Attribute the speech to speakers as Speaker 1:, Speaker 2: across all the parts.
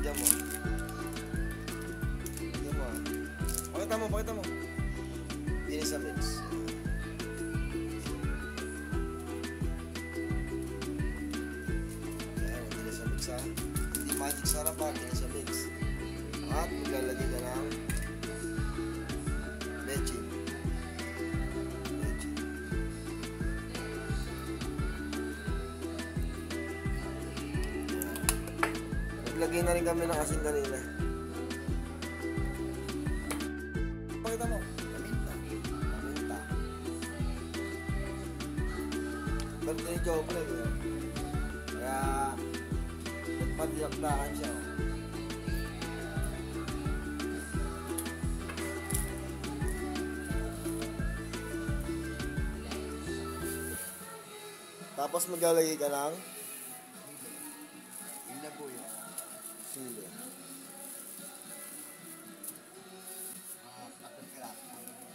Speaker 1: Lagyan mo. Lagyan mo. Pakita mo, pakita mo. Binis sa mix. Ayan, binis sa mix ha. Hindi magic sarap ha, binis sa mix. At maglalagay ka ng leche. Naglagay na rin kami ng asin kanina. Pakita mo. Paminta. Birthday joke lang yun. Kaya nagpadiyakdakan siya. Tapos maglalagay ka ng sili.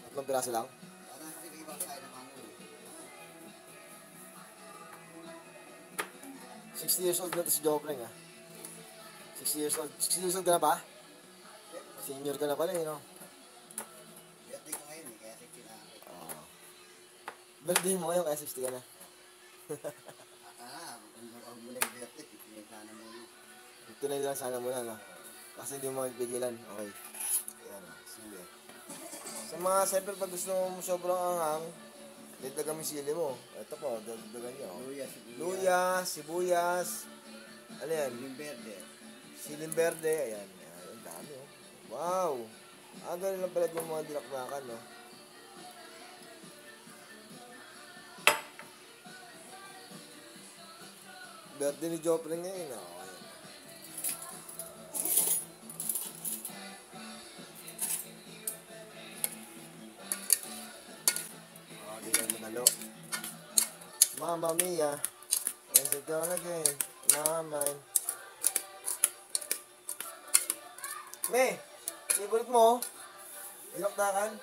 Speaker 1: Tatlong piraso lang? 60 years old na ito si Jopreng ah. 60 years old. 60 years old ka na ba? Senior ka na pala eh, no?
Speaker 2: Birthday ko ngayon eh, kaya 60 na.
Speaker 1: Birthday mo ngayon kaya 60 ka na.
Speaker 2: Huwag mo lang birthday, pinagplano mo yun.
Speaker 1: Tunay lang sana muna, no? Kasi hindi mo magpigilan. Okay. Ayan, sige. Sa mga siyempre pag gusto mo sobrang anghang, dagdagan mo sili mo. Ito po, dagdagan nyo. Luya, sibuyas. Ano yan?
Speaker 2: Siling verde.
Speaker 1: Siling verde. Ayan. Ang dami, oh. Wow! Ganun lang pala yung mga dinakdakan, no? Verde ni Jopreng ngayon, no? Mamma mia, is it gonna again? Mama. Me, favorite mo? Dinakdakan?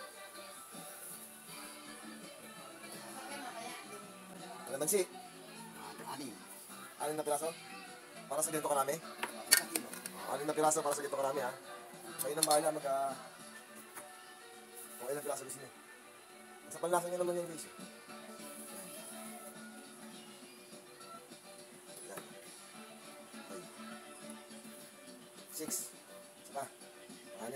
Speaker 1: Kalamansi? Anim na piraso? Para sa ganito karami? Anim na piraso para sa ganito karami ha? Kayo nang bahala kung ilang piraso gusto niyo. Sa panlasa niyo naman yung guys. 6. Saka. 6.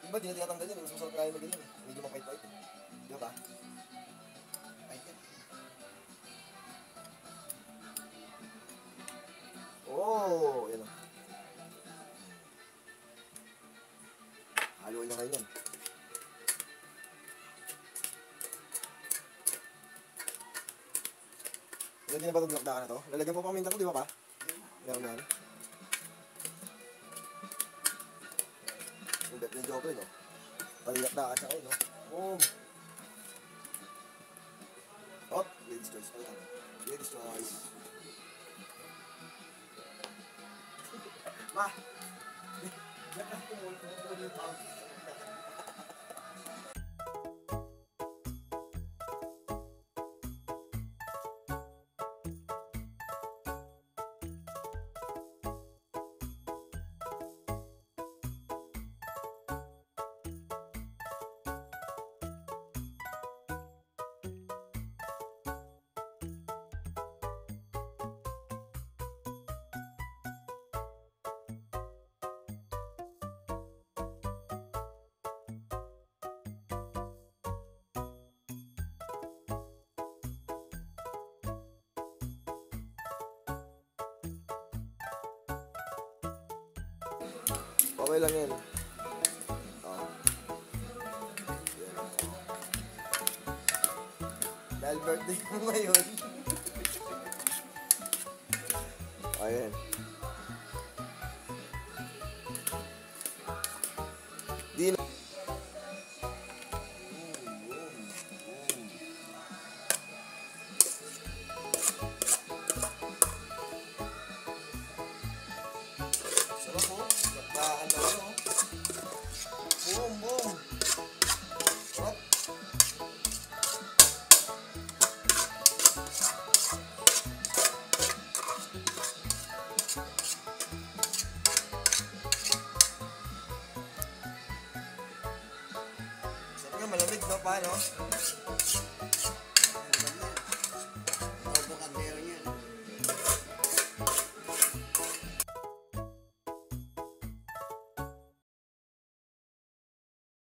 Speaker 1: Iba, di natin katanggal yun. Mas masarap kaya mag-ganyan eh. Medyo mapait-pait eh. Di ba? Pait yan. Oh! Yan o. Haluin na kayo yan. Lalagyan na ba itong dinakdakan na ito? Lalagyan po paminta ko, di ba pa? Meron na yan. Yung Jopreng, no? Palilakdakan siya kayo, no? Boom! Hop! Ladies choice. Ladies choice. Ma! Okay lang yan. Oh. Yan. Dahil birthday mo ngayon. Ayan. Di na. Sarap po. Nagkaan na ano. Boom, boom. Sarap. Sarap nga, malamig no? Paano?